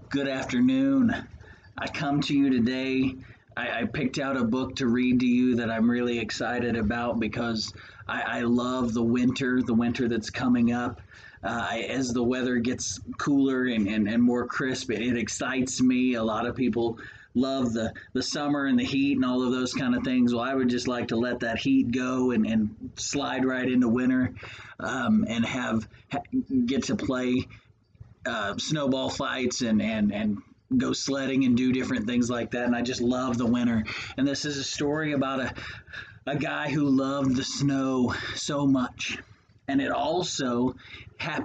Good afternoon. I come to you today. I picked out a book to read to you that I'm really excited about because I love the winter that's coming up. As the weather gets cooler and more crisp, it excites me. A lot of people love the summer and the heat and all of those kind of things. Well, I would just like to let that heat go and slide right into winter and get to play snowball fights and go sledding and do different things like that. And I just love the winter. And this is a story about a guy who loved the snow so much. And it also,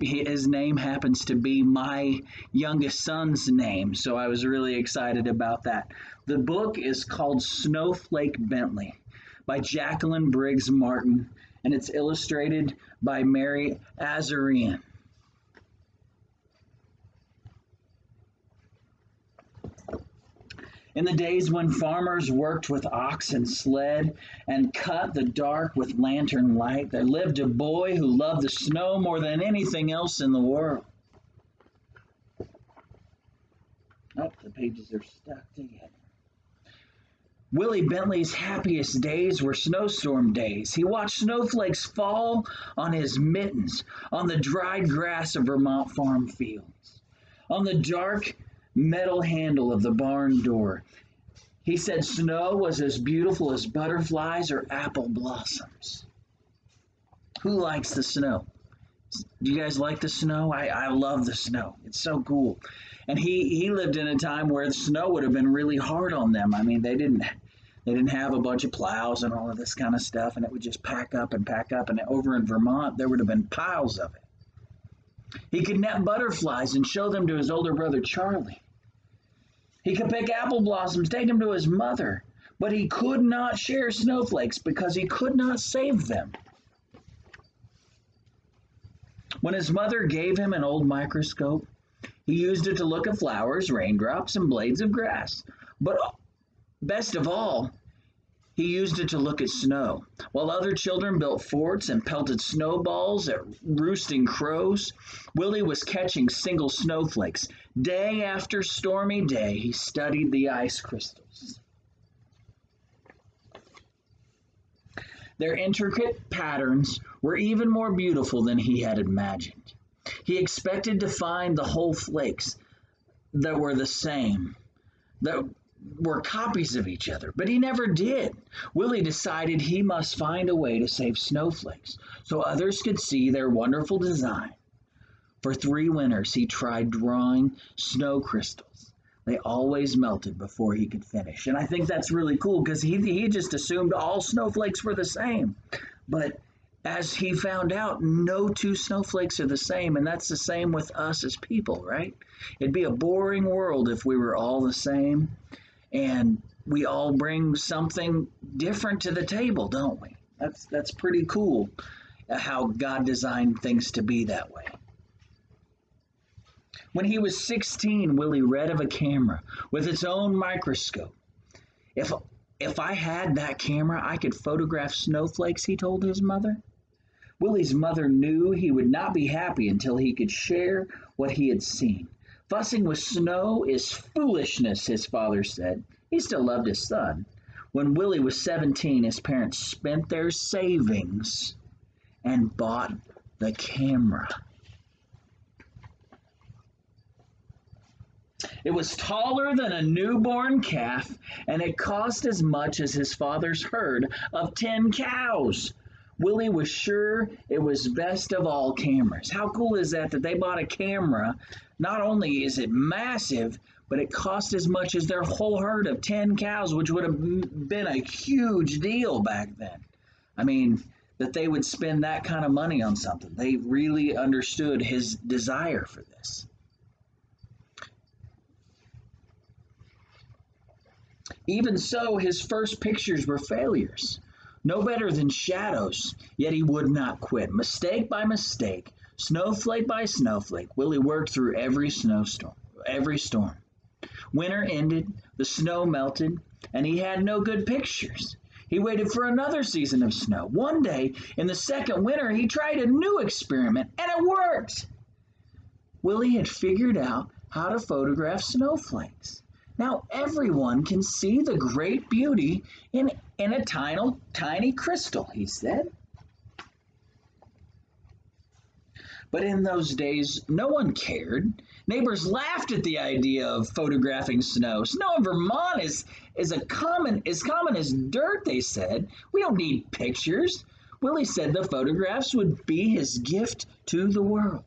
his name happens to be my youngest son's name. So I was really excited about that. The book is called Snowflake Bentley by Jacqueline Briggs Martin, and it's illustrated by Mary Azarian. In the days when farmers worked with ox and sled and cut the dark with lantern light, there lived a boy who loved the snow more than anything else in the world. Oh, the pages are stuck together. Willie Bentley's happiest days were snowstorm days. He watched snowflakes fall on his mittens, on the dried grass of Vermont farm fields, on the dark metal handle of the barn door. He said snow was as beautiful as butterflies or apple blossoms. Who likes the snow? Do you guys like the snow? I love the snow. It's so cool. And he lived in a time where the snow would have been really hard on them. I mean, they didn't have a bunch of plows and all of this kind of stuff, and it would just pack up. And over in Vermont, there would have been piles of it. He could net butterflies and show them to his older brother Charlie. He could pick apple blossoms, take them to his mother, but he could not share snowflakes because he could not save them. When his mother gave him an old microscope, he used it to look at flowers, raindrops, and blades of grass. But best of all, he used it to look at snow. While other children built forts and pelted snowballs at roosting crows, Willie was catching single snowflakes. Day after stormy day, he studied the ice crystals. Their intricate patterns were even more beautiful than he had imagined. He expected to find the whole flakes that were the same, that were copies of each other, but he never did. Willie decided he must find a way to save snowflakes so others could see their wonderful design. For 3 winters, he tried drawing snow crystals. They always melted before he could finish. And I think that's really cool because he just assumed all snowflakes were the same. But as he found out, no 2 snowflakes are the same, and that's the same with us as people, right? It'd be a boring world if we were all the same. And we all bring something different to the table, don't we? That's pretty cool how God designed things to be that way. When he was 16, Willie read of a camera with its own microscope. If I had that camera, I could photograph snowflakes, he told his mother. Willie's mother knew he would not be happy until he could share what he had seen. Fussing with snow is foolishness, his father said. He still loved his son. When Willie was 17, his parents spent their savings and bought the camera. It was taller than a newborn calf, and it cost as much as his father's herd of 10 cows. Willie was sure it was best of all cameras. How cool is that they bought a camera? Not only is it massive, but it cost as much as their whole herd of 10 cows, which would have been a huge deal back then. I mean, that they would spend that kind of money on something. They really understood his desire for this. Even so, his first pictures were failures, no better than shadows, yet he would not quit. Mistake by mistake, snowflake by snowflake, Willie worked through every storm. Winter ended, the snow melted, and he had no good pictures. He waited for another season of snow. One day, in the second winter, he tried a new experiment, and it worked. Willie had figured out how to photograph snowflakes. Now everyone can see the great beauty in a tiny crystal, he said. But in those days, no one cared. Neighbors laughed at the idea of photographing snow. Snow in Vermont is as common as dirt, they said. We don't need pictures. Willie said the photographs would be his gift to the world.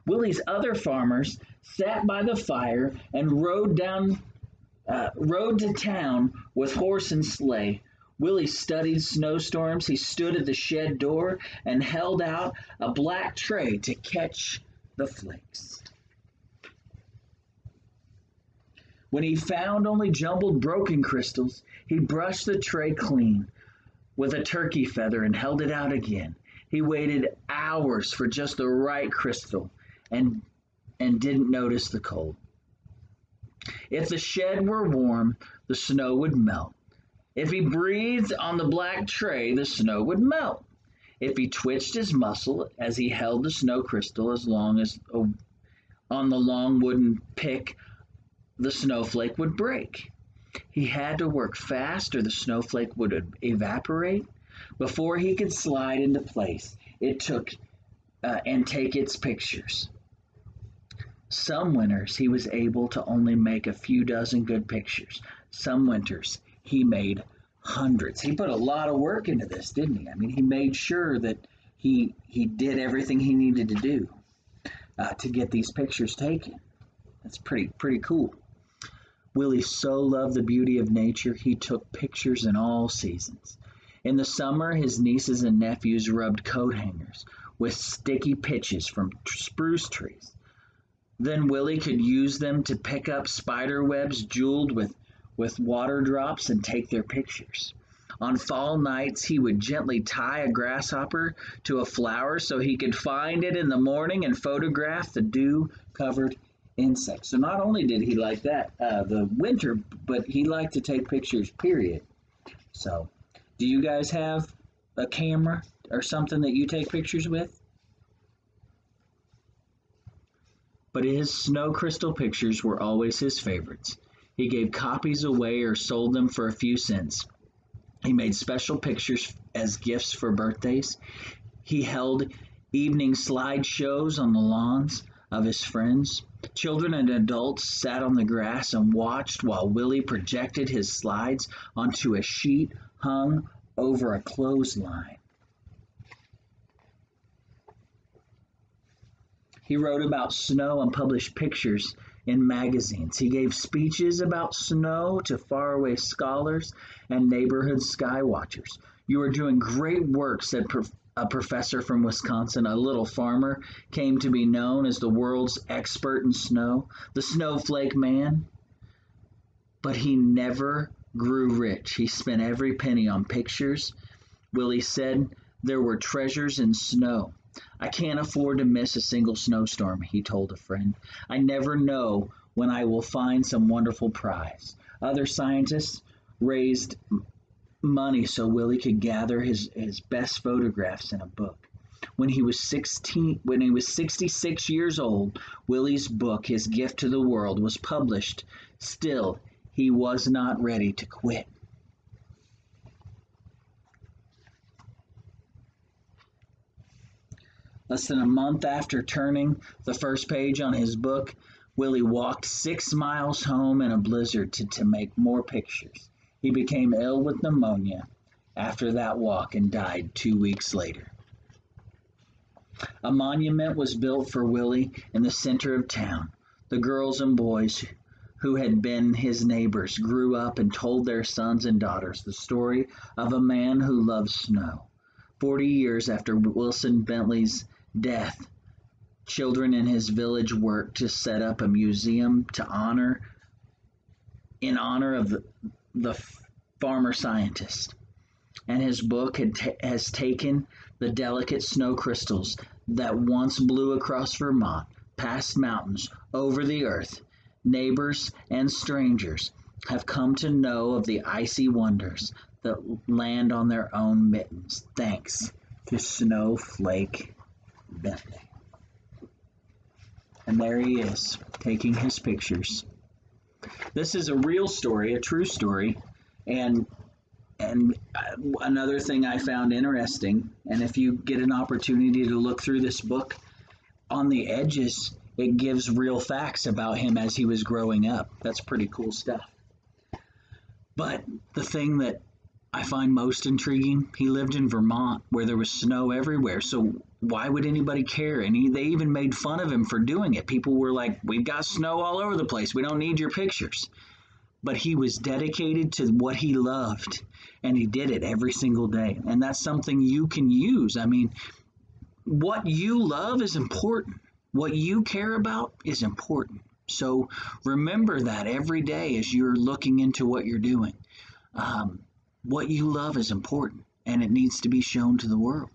Willie's other farmers sat by the fire and rode to town with horse and sleigh. Willie studied snowstorms. He stood at the shed door and held out a black tray to catch the flakes. When he found only jumbled broken crystals, he brushed the tray clean with a turkey feather and held it out again. He waited hours for just the right crystal and didn't notice the cold. If the shed were warm, the snow would melt. If he breathed on the black tray, the snow would melt. If he twitched his muscle as he held the snow crystal as long as on the long wooden pick, the snowflake would break. He had to work fast or the snowflake would evaporate. Before he could slide into place, it took and take its pictures. Some winters he was able to only make a few dozen good pictures. Some winters he made hundreds. He put a lot of work into this, didn't he? I mean, he made sure that he did everything he needed to do to get these pictures taken. That's pretty cool. Willie so loved the beauty of nature, he took pictures in all seasons. In the summer, his nieces and nephews rubbed coat hangers with sticky pitches from spruce trees. Then Willie could use them to pick up spider webs jeweled with water drops and take their pictures. On fall nights, he would gently tie a grasshopper to a flower so he could find it in the morning and photograph the dew-covered insects. So not only did he like that, the winter, but he liked to take pictures, period. So, do you guys have a camera or something that you take pictures with? But his snow crystal pictures were always his favorites. He gave copies away or sold them for a few cents. He made special pictures as gifts for birthdays. He held evening slideshows on the lawns of his friends. Children and adults sat on the grass and watched while Willie projected his slides onto a sheet hung over a clothesline. He wrote about snow and published pictures in magazines. He gave speeches about snow to faraway scholars and neighborhood sky watchers. "You are doing great work," said a professor from Wisconsin. A little farmer came to be known as the world's expert in snow, the Snowflake Man. But he never grew rich. He spent every penny on pictures. Willie said there were treasures in snow. "I can't afford to miss a single snowstorm," he told a friend. "I never know when I will find some wonderful prize." Other scientists raised money so Willie could gather his best photographs in a book. When he was 66 years old, Willie's book, His Gift to the World, was published. Still, he was not ready to quit. Less than a month after turning the first page on his book, Willie walked 6 miles home in a blizzard to make more pictures. He became ill with pneumonia after that walk and died 2 weeks later. A monument was built for Willie in the center of town. The girls and boys who had been his neighbors grew up and told their sons and daughters the story of a man who loved snow. 40 years after Wilson Bentley's death, children in his village worked to set up a museum in honor of the farmer scientist. And his book has taken the delicate snow crystals that once blew across Vermont, past mountains, over the earth. Neighbors and strangers have come to know of the icy wonders that land on their own mittens, thanks to Snowflake Bentley. And there he is, taking his pictures. This is a real story, a true story, and another thing I found interesting, and if you get an opportunity to look through this book, on the edges, it gives real facts about him as he was growing up. That's pretty cool stuff. But the thing that I find most intriguing, he lived in Vermont where there was snow everywhere. So why would anybody care? And they even made fun of him for doing it. People were like, we've got snow all over the place. We don't need your pictures. But he was dedicated to what he loved, and he did it every single day. And that's something you can use. I mean, what you love is important. What you care about is important. So remember that every day as you're looking into what you're doing. What you love is important, and it needs to be shown to the world.